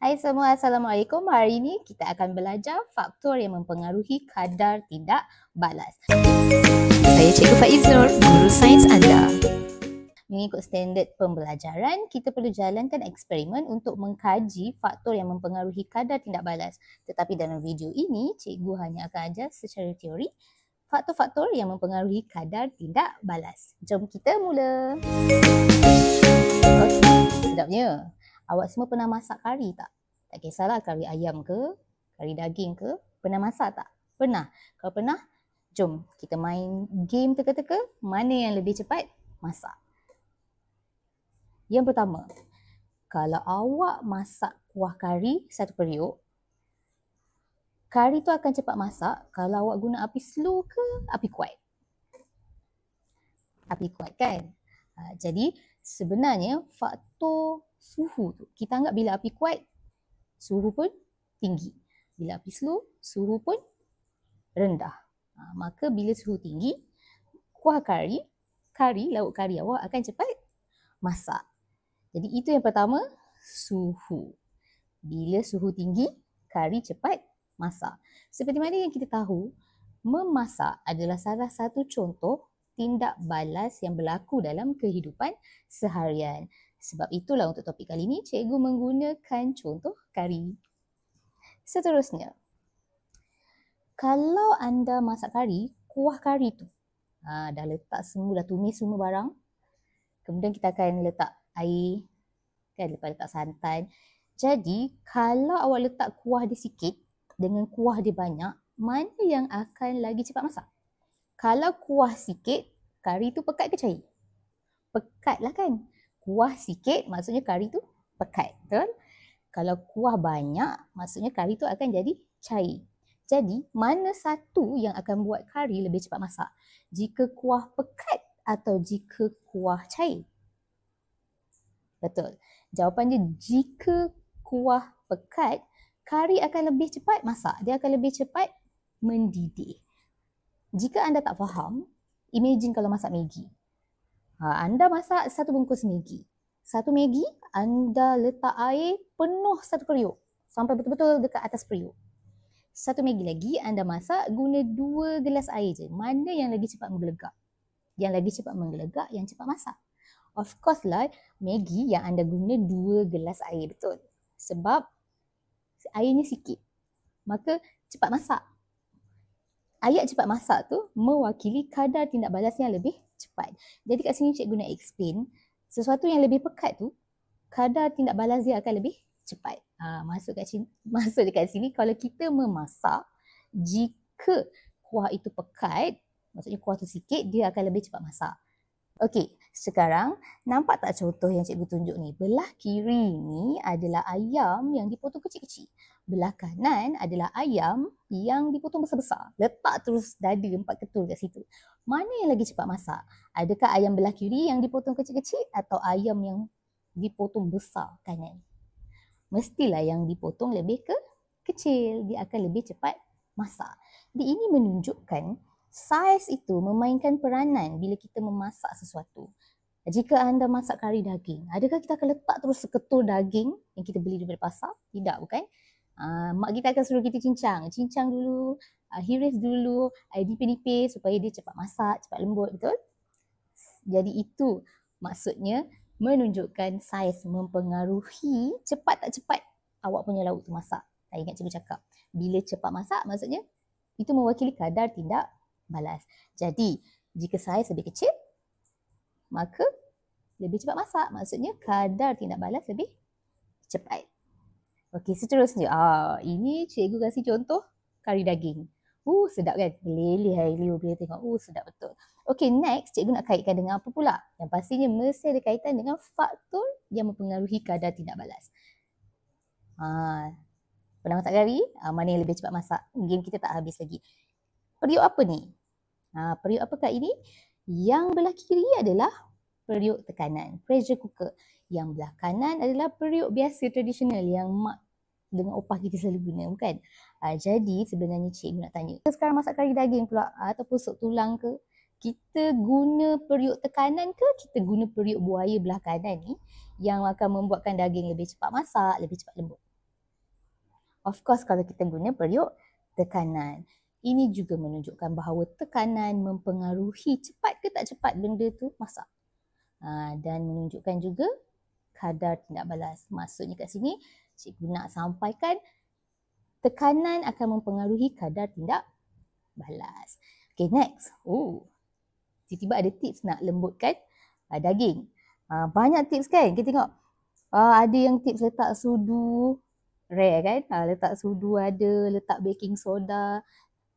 Hai semua, Assalamualaikum. Hari ini kita akan belajar faktor yang mempengaruhi kadar tindak balas. Saya Cikgu Faiznur, guru sains anda. Mengikut standard pembelajaran, kita perlu jalankan eksperimen untuk mengkaji faktor yang mempengaruhi kadar tindak balas. Tetapi dalam video ini, cikgu hanya akan ajar secara teori faktor-faktor yang mempengaruhi kadar tindak balas. Jom kita mula. Okey, sedapnya. Awak semua pernah masak kari tak? Tak kisahlah kari ayam ke, kari daging ke, pernah masak tak? Pernah. Kalau pernah, jom kita main game teka-teka mana yang lebih cepat masak. Yang pertama, kalau awak masak kuah kari satu periuk, kari tu akan cepat masak kalau awak guna api slow ke api kuat? Api kuat kan? Jadi sebenarnya faktor suhu tu, kita anggap bila api kuat, suhu pun tinggi. Bila api slow, suhu pun rendah. Maka bila suhu tinggi, kuah kari, lauk kari awak akan cepat masak. Jadi itu yang pertama, suhu. Bila suhu tinggi, kari cepat masak. Seperti mana yang kita tahu, memasak adalah salah satu contoh tindak balas yang berlaku dalam kehidupan seharian. Sebab itulah untuk topik kali ini, cikgu menggunakan contoh kari. Seterusnya, kalau anda masak kari, kuah kari tu dah letak semua, dah tumis semua barang. Kemudian kita akan letak air, kan, lepas letak santan. Jadi, kalau awak letak kuah dia sikit dengan kuah dia banyak, mana yang akan lagi cepat masak? Kalau kuah sikit, kari tu pekat ke cair? Pekat lah kan? Kuah sikit maksudnya kari tu pekat, betul? Kalau kuah banyak maksudnya kari tu akan jadi cair. Jadi mana satu yang akan buat kari lebih cepat masak? Jika kuah pekat atau jika kuah cair? Betul. Jawapannya jika kuah pekat, kari akan lebih cepat masak. Dia akan lebih cepat mendidih. Jika anda tak faham, imagine kalau masak Maggi. Anda masak satu bungkus Maggi. Satu Maggi, anda letak air penuh satu periuk. Sampai betul-betul dekat atas periuk. Satu Maggi lagi, anda masak guna 2 gelas air je. Mana yang lagi cepat menggelegak? Yang lagi cepat menggelegak, yang cepat masak. Of course lah, Maggi yang anda guna 2 gelas air, betul. Sebab airnya sikit. Maka cepat masak. Ayat cepat masak tu mewakili kadar tindak balas yang lebih cepat. Jadi kat sini cikgu nak explain, sesuatu yang lebih pekat tu, kadar tindak balas dia akan lebih cepat. Masuk dekat sini, kalau kita memasak, jika kuah itu pekat, maksudnya kuah tu sikit, dia akan lebih cepat masak. Okey, sekarang nampak tak contoh yang cikgu tunjuk ni? Belah kiri ni adalah ayam yang dipotong kecil-kecil. Belah kanan adalah ayam yang dipotong besar-besar. Letak terus dada 4 ketul kat situ. Mana yang lagi cepat masak? Adakah ayam belah kiri yang dipotong kecil-kecil atau ayam yang dipotong besar kanan? Mestilah yang dipotong lebih kecil. Dia akan lebih cepat masak. Jadi ini menunjukkan saiz itu memainkan peranan bila kita memasak sesuatu. Jika anda masak kari daging, adakah kita akan letak terus seketul daging yang kita beli daripada pasar? Tidak, bukan? Mak kita akan suruh kita cincang dulu, hiris dulu, nipis-nipis supaya dia cepat masak, cepat lembut, betul? Jadi itu maksudnya menunjukkan saiz mempengaruhi cepat tak cepat awak punya lauk tu masak. Tak ingat cikgu cakap, bila cepat masak maksudnya itu mewakili kadar tindak balas. Jadi jika saiz lebih kecil, maka lebih cepat masak. Maksudnya kadar tindak balas lebih cepat. Okey, seterusnya. Ini cikgu kasih contoh kari daging. Sedap kan? Meleleh air liur bila tengok. Sedap betul. Okey, next cikgu nak kaitkan dengan apa pula? Yang pastinya mesti ada kaitan dengan faktor yang mempengaruhi kadar tindak balas. Pernah masak kari? Mana yang lebih cepat masak? Game kita tak habis lagi. Periuk apa ni? Periuk apa kat ini? Yang belah kiri adalah periuk tekanan, pressure cooker. Yang belah kanan adalah periuk biasa tradisional yang mak dengan opah kita selalu guna, bukan? Jadi sebenarnya cikgu nak tanya, sekarang masak kari daging pula ataupun sup tulang ke, kita guna periuk tekanan ke kita guna periuk buaya belah kanan ni yang akan membuatkan daging lebih cepat masak, lebih cepat lembut? Of course kalau kita guna periuk tekanan. Ini juga menunjukkan bahawa tekanan mempengaruhi cepat ke tak cepat benda tu masak. Dan menunjukkan juga kadar tindak balas. Maksudnya kat sini, cikgu nak sampaikan tekanan akan mempengaruhi kadar tindak balas. Okay, next. Tiba-tiba ada tips nak lembutkan daging. Banyak tips kan? Kita tengok. Ada yang tips letak sudu. Rare kan? Letak sudu ada, letak baking soda,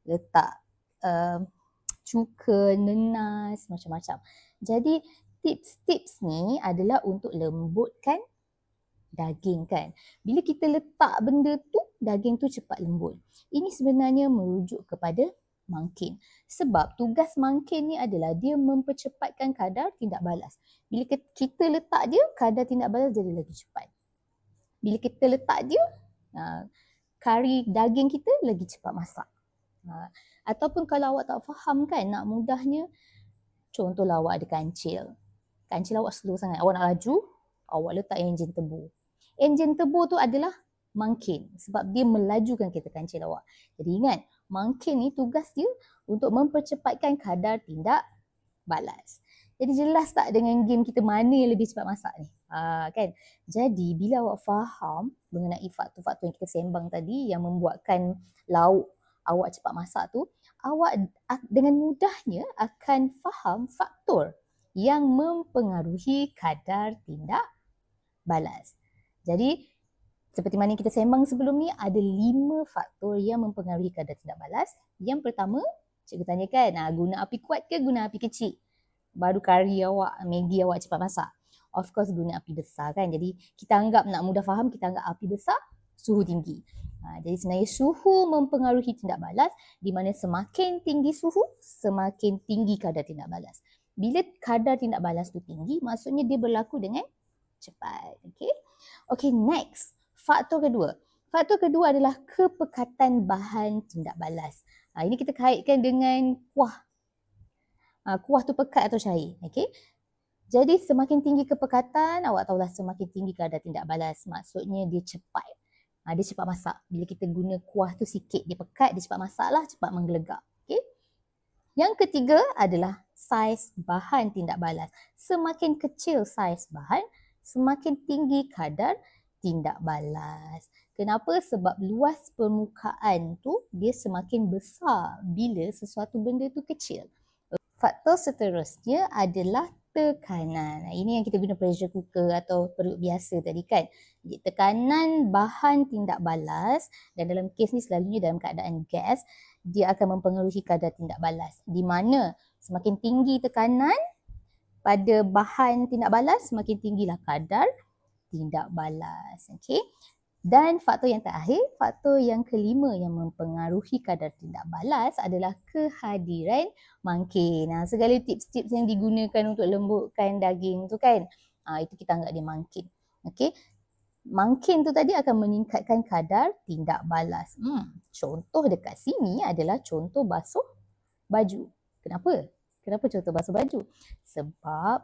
letak cuka, nenas, macam-macam. Jadi tips-tips ni adalah untuk lembutkan daging kan. Bila kita letak benda tu, daging tu cepat lembut. Ini sebenarnya merujuk kepada mangkin. Sebab tugas mangkin ni adalah dia mempercepatkan kadar tindak balas. Bila kita letak dia, kadar tindak balas jadi lagi cepat. Bila kita letak dia, kari daging kita lagi cepat masak. Ataupun kalau awak tak faham kan, nak mudahnya, contohlah awak ada kancil. Kancil awak slow sangat, awak nak laju, awak letak enjin tebu. Enjin tebu tu adalah mangkin sebab dia melajukan kereta kancil awak. Jadi ingat, mangkin ni tugas dia untuk mempercepatkan kadar tindak balas. Jadi jelas tak dengan game kita mana yang lebih cepat masak ni? Kan? Jadi bila awak faham mengenai faktor-faktor yang kita sembang tadi yang membuatkan lauk awak cepat masak tu, awak dengan mudahnya akan faham faktor yang mempengaruhi kadar tindak balas. Jadi seperti mana kita sembang sebelum ni, ada 5 faktor yang mempengaruhi kadar tindak balas. Yang pertama, cikgu tanyakan, guna api kuat ke guna api kecil? Baru kari awak, Maggi awak cepat masak. Of course guna api besar kan. Jadi kita anggap, nak mudah faham, kita anggap api besar, suhu tinggi. Jadi sebenarnya suhu mempengaruhi tindak balas, di mana semakin tinggi suhu, semakin tinggi kadar tindak balas. Bila kadar tindak balas tu tinggi, maksudnya dia berlaku dengan cepat. Okay, next. Faktor kedua. Faktor kedua adalah kepekatan bahan tindak balas. Ini kita kaitkan dengan kuah. Kuah tu pekat atau cair. Jadi semakin tinggi kepekatan, awak tahulah semakin tinggi kadar tindak balas. Maksudnya dia cepat. Dia cepat masak. Bila kita guna kuah tu sikit, dia pekat, dia cepat masak lah, cepat menggelegak. Yang ketiga adalah saiz bahan tindak balas. Semakin kecil saiz bahan, semakin tinggi kadar tindak balas. Kenapa? Sebab luas permukaan tu dia semakin besar bila sesuatu benda tu kecil. Faktor seterusnya adalah tekanan. Ini yang kita guna pressure cooker atau periuk biasa tadi kan. Jadi, tekanan bahan tindak balas, dan dalam kes ni selalunya dalam keadaan gas, dia akan mempengaruhi kadar tindak balas. Di mana semakin tinggi tekanan pada bahan tindak balas, semakin tinggilah kadar tindak balas. Dan faktor yang terakhir, faktor yang kelima yang mempengaruhi kadar tindak balas adalah kehadiran mangkin. Segala tips-tips yang digunakan untuk lembutkan daging tu kan, itu kita anggap dia mangkin. Mangkin tu tadi akan meningkatkan kadar tindak balas. Contoh dekat sini adalah contoh basuh baju. Kenapa? Kenapa contoh basuh baju? Sebab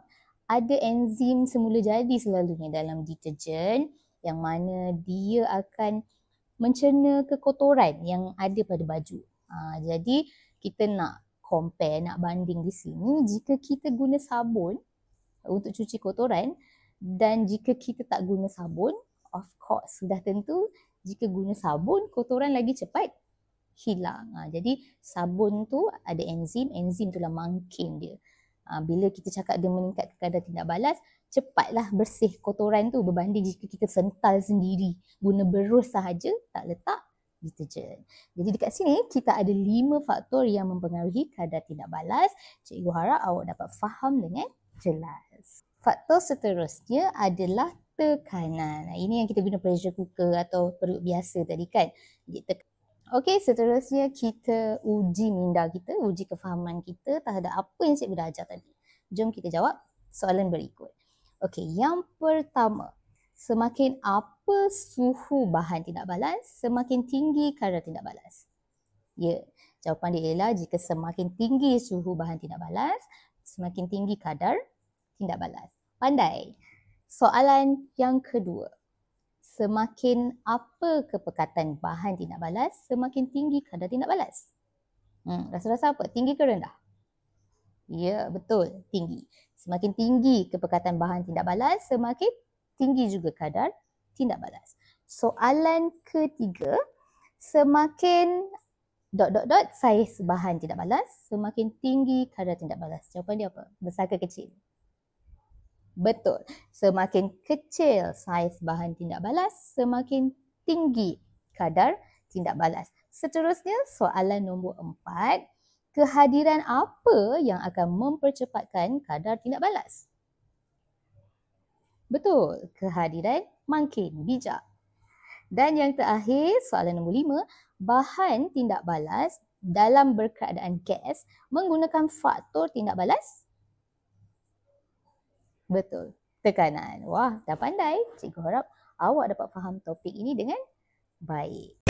ada enzim semula jadi selalunya dalam deterjen yang mana dia akan mencerna kekotoran yang ada pada baju. Jadi kita nak compare, nak banding di sini, jika kita guna sabun untuk cuci kotoran dan jika kita tak guna sabun, of course sudah tentu jika guna sabun kotoran lagi cepat hilang. Jadi sabun tu ada enzim itulah mangkin dia. Bila kita cakap dia meningkatkan kadar tindak balas, cepatlah bersih kotoran tu berbanding jika kita sental sendiri, guna berus sahaja, tak letak deterjen. Jadi dekat sini kita ada 5 faktor yang mempengaruhi kadar tindak balas. Cikgu harap awak dapat faham dengan jelas. Faktor seterusnya adalah tekanan. Ini yang kita guna pressure cooker atau periuk biasa tadi kan. Okey, seterusnya kita uji minda kita, uji kefahaman kita terhadap apa yang cikgu dah ajar tadi. Jom kita jawab soalan berikut. Okey, yang pertama, semakin apa suhu bahan tindak balas, semakin tinggi kadar tindak balas. Ya, jawapan dia ialah jika semakin tinggi suhu bahan tindak balas, semakin tinggi kadar tindak balas. Pandai. Soalan yang kedua. Semakin apa kepekatan bahan tindak balas, semakin tinggi kadar tindak balas. Rasa-rasa apa? Tinggi ke rendah? Ya, betul. Tinggi. Semakin tinggi kepekatan bahan tindak balas, semakin tinggi juga kadar tindak balas. Soalan ketiga, semakin ... saiz bahan tindak balas, semakin tinggi kadar tindak balas. Jawapan dia apa? Besar ke kecil? Betul. Semakin kecil saiz bahan tindak balas, semakin tinggi kadar tindak balas. Seterusnya, soalan nombor 4. Kehadiran apa yang akan mempercepatkan kadar tindak balas? Betul. Kehadiran mangkin, bijak. Dan yang terakhir, soalan nombor 5. Bahan tindak balas dalam berkeadaan gas menggunakan faktor tindak balas? Betul. Tekanan. Wah, dah pandai. Cikgu harap awak dapat faham topik ini dengan baik.